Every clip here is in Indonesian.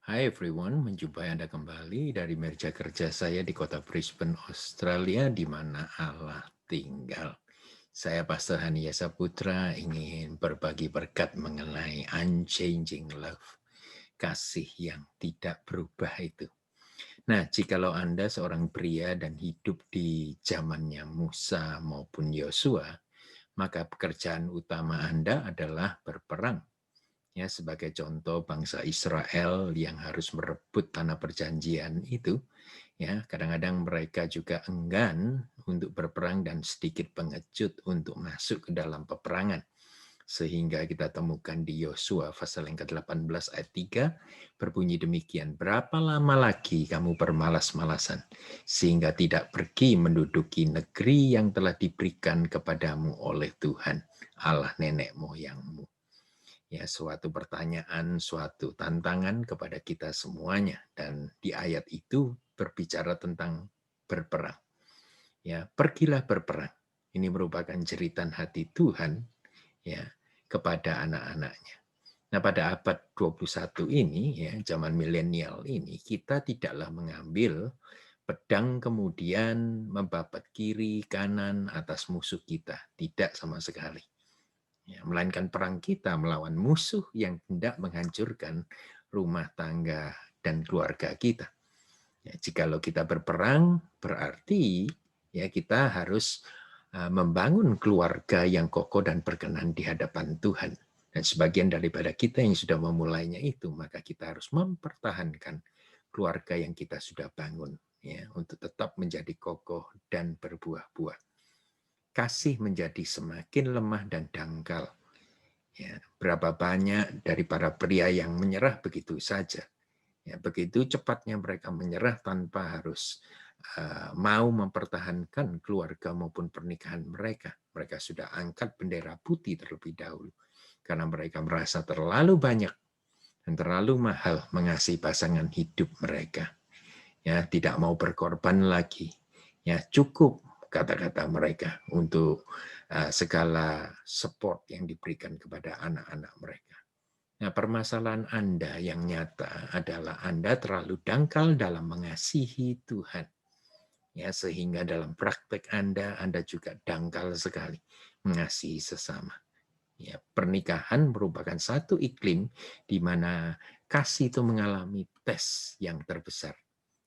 Hi everyone, menjumpai Anda kembali dari meja kerja saya di kota Brisbane, Australia, di mana Allah tinggal. Saya Pastor Hania Saputra ingin berbagi berkat mengenai unchanging love, kasih yang tidak berubah itu. Nah, jikalau Anda seorang pria dan hidup di zamannya Musa maupun Yosua, maka pekerjaan utama Anda adalah berperang. Ya, sebagai contoh bangsa Israel yang harus merebut tanah perjanjian itu, ya kadang-kadang mereka juga enggan untuk berperang dan sedikit pengecut untuk masuk ke dalam peperangan. Sehingga kita temukan di Yosua pasal yang ke-18 ayat 3 berbunyi demikian, berapa lama lagi kamu bermalas-malasan sehingga tidak pergi menduduki negeri yang telah diberikan kepadamu oleh Tuhan Allah nenek moyangmu. Ya, suatu pertanyaan, suatu tantangan kepada kita semuanya. Dan di ayat itu berbicara tentang berperang. Ya, pergilah berperang. Ini merupakan jeritan hati Tuhan ya kepada anak-anaknya. Nah, pada abad 21 ini ya, zaman milenial ini, kita tidaklah mengambil pedang kemudian membabat kiri, kanan, atas musuh kita. Tidak sama sekali. Ya, melainkan perang kita melawan musuh yang hendak menghancurkan rumah tangga dan keluarga kita. Ya, jikalau kita berperang, berarti ya kita harus membangun keluarga yang kokoh dan berkenan di hadapan Tuhan. Dan sebagian daripada kita yang sudah memulainya itu, maka kita harus mempertahankan keluarga yang kita sudah bangun ya untuk tetap menjadi kokoh dan berbuah-buah. Kasih menjadi semakin lemah dan dangkal. Ya, berapa banyak dari para pria yang menyerah begitu saja. Ya, begitu cepatnya mereka menyerah tanpa harus mau mempertahankan keluarga maupun pernikahan mereka. Mereka sudah angkat bendera putih terlebih dahulu. Karena mereka merasa terlalu banyak dan terlalu mahal mengasihi pasangan hidup mereka. Ya, tidak mau berkorban lagi. Ya, cukup kata-kata mereka untuk segala support yang diberikan kepada anak-anak mereka. Nah, permasalahan Anda yang nyata adalah Anda terlalu dangkal dalam mengasihi Tuhan. Ya, sehingga dalam praktek Anda juga dangkal sekali mengasihi sesama. Ya, pernikahan merupakan satu iklim di mana kasih itu mengalami tes yang terbesar.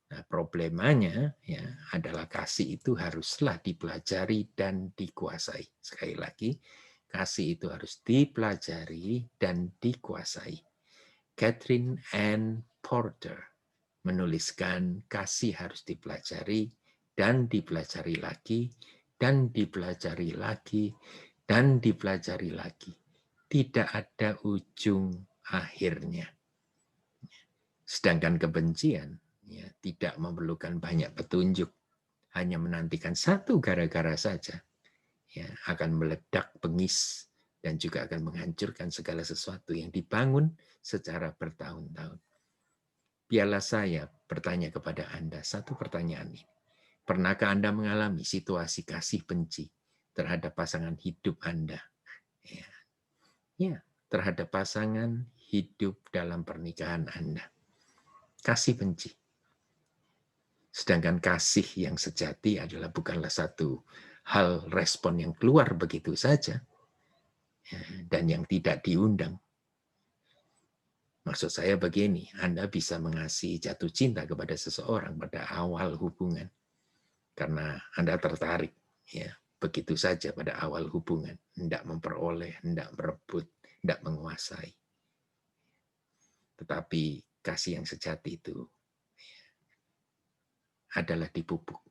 Nah, problemanya ya adalah kasih itu haruslah dipelajari dan dikuasai. Sekali lagi, kasih itu harus dipelajari dan dikuasai. Catherine Ann Porter menuliskan kasih harus dipelajari dan dipelajari lagi dan dipelajari lagi dan dipelajari lagi. Tidak ada ujung akhirnya. Sedangkan kebencian ya, tidak memerlukan banyak petunjuk, hanya menantikan satu gara-gara saja, ya, akan meledak bengis dan juga akan menghancurkan segala sesuatu yang dibangun secara bertahun-tahun. Biarlah saya bertanya kepada Anda satu pertanyaan ini. Pernahkah Anda mengalami situasi kasih benci terhadap pasangan hidup Anda? Ya, ya, terhadap pasangan hidup dalam pernikahan Anda. Kasih benci. Sedangkan kasih yang sejati adalah bukanlah satu hal respon yang keluar begitu saja dan yang tidak diundang. Maksud saya begini, Anda bisa mengasihi jatuh cinta kepada seseorang pada awal hubungan karena Anda tertarik, ya begitu saja pada awal hubungan, hendak memperoleh, hendak merebut, hendak menguasai. Tetapi kasih yang sejati itu adalah dipupuk,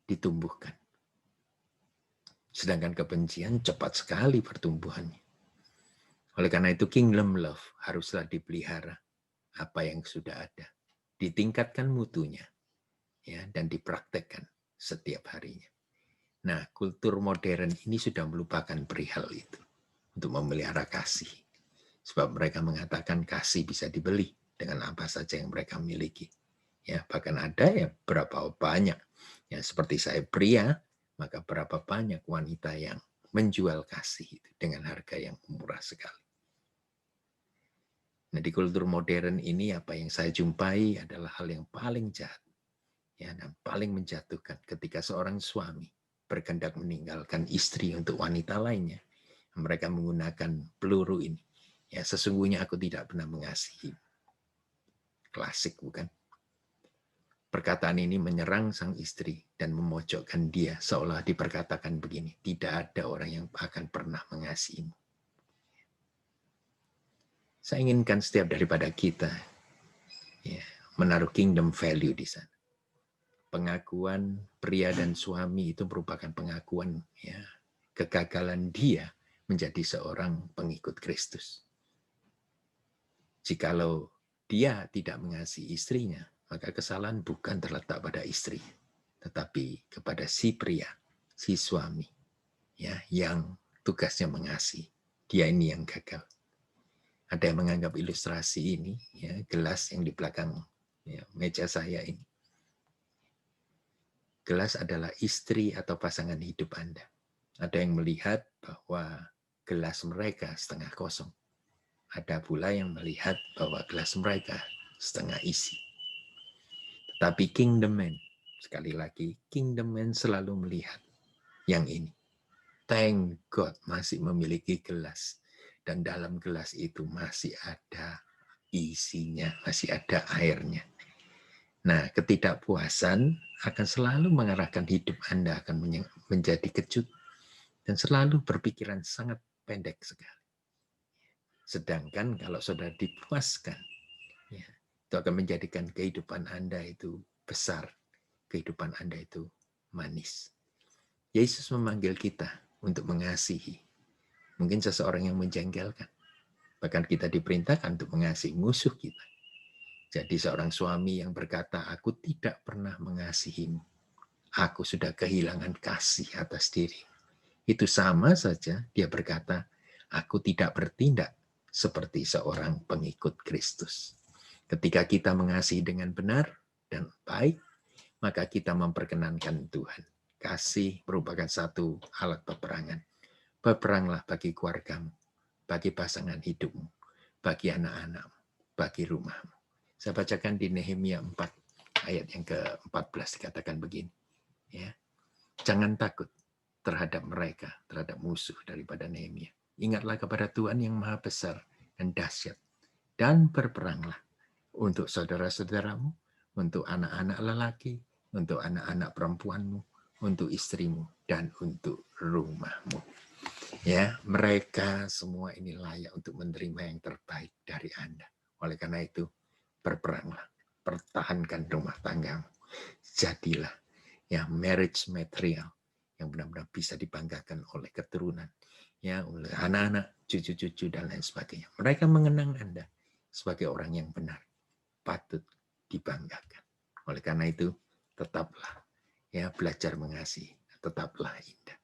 ditumbuhkan. Sedangkan kebencian cepat sekali pertumbuhannya. Oleh karena itu kingdom love haruslah dipelihara apa yang sudah ada, ditingkatkan mutunya, ya, dan dipraktekkan setiap harinya. Nah, kultur modern ini sudah melupakan perihal itu untuk memelihara kasih. Sebab mereka mengatakan kasih bisa dibeli dengan apa saja yang mereka miliki. Ya, bahkan ada ya berapa banyak. Ya, seperti saya pria, maka berapa banyak wanita yang menjual kasih itu dengan harga yang murah sekali. Nah, di kultur modern ini apa yang saya jumpai adalah hal yang paling jahat, ya, dan paling menjatuhkan ketika seorang suami berkehendak meninggalkan istri untuk wanita lainnya. Mereka menggunakan peluru ini. Ya, sesungguhnya aku tidak pernah mengasihi. Klasik, bukan? Perkataan ini menyerang sang istri dan memojokkan dia seolah diperkatakan begini, tidak ada orang yang akan pernah mengasihimu. Saya inginkan setiap daripada kita ya, menaruh kingdom value di sana. Pengakuan pria dan suami itu merupakan pengakuan ya, kegagalan dia menjadi seorang pengikut Kristus. Jikalau dia tidak mengasihi istrinya, maka kesalahan bukan terletak pada istri, tetapi kepada si pria, si suami, ya, yang tugasnya mengasihi. Dia ini yang gagal. Ada yang menganggap ilustrasi ini, ya, gelas yang di belakang ya, meja saya ini. Gelas adalah istri atau pasangan hidup Anda. Ada yang melihat bahwa gelas mereka setengah kosong. Ada pula yang melihat bahwa gelas mereka setengah isi. Tapi kingdom man, sekali lagi, kingdom man selalu melihat yang ini. Thank God masih memiliki gelas. Dan dalam gelas itu masih ada isinya, masih ada airnya. Nah, ketidakpuasan akan selalu mengarahkan hidup Anda akan menjadi kecut dan selalu berpikiran sangat pendek sekali. Sedangkan kalau saudara dipuaskan, ya, itu akan menjadikan kehidupan Anda itu besar, kehidupan Anda itu manis. Yesus memanggil kita untuk mengasihi. Mungkin seseorang yang menjengkelkan. Bahkan kita diperintahkan untuk mengasihi musuh kita. Jadi seorang suami yang berkata, aku tidak pernah mengasihimu. Aku sudah kehilangan kasih atas diri. Itu sama saja dia berkata, aku tidak bertindak seperti seorang pengikut Kristus. Ketika kita mengasihi dengan benar dan baik, maka kita memperkenankan Tuhan. Kasih merupakan satu alat peperangan. Berperanglah bagi keluargamu, bagi pasangan hidupmu, bagi anak-anakmu, bagi rumahmu. Saya bacakan di Nehemia 4 ayat yang ke-14 dikatakan begini. Ya, jangan takut terhadap mereka, terhadap musuh daripada Nehemia. Ingatlah kepada Tuhan yang maha besar dan dahsyat. Dan berperanglah untuk saudara-saudaramu, untuk anak-anak lelaki, untuk anak-anak perempuanmu, untuk istrimu, dan untuk rumahmu. Ya, mereka semua ini layak untuk menerima yang terbaik dari Anda. Oleh karena itu, berperanglah, pertahankan rumah tanggamu. Jadilah ya marriage material yang benar-benar bisa dibanggakan oleh keturunan, ya, oleh anak-anak, cucu-cucu dan lain sebagainya. Mereka mengenang Anda sebagai orang yang benar, patut dibanggakan. Oleh karena itu, tetaplah ya belajar mengasihi, tetaplah indah.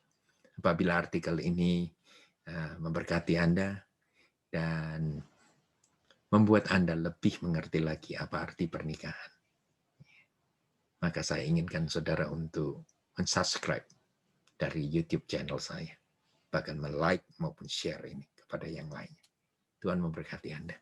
Apabila artikel ini memberkati Anda dan membuat Anda lebih mengerti lagi apa arti pernikahan, maka saya inginkan saudara untuk unsubscribe dari YouTube channel saya, bahkan like maupun share ini kepada yang lainnya. Tuhan memberkati Anda.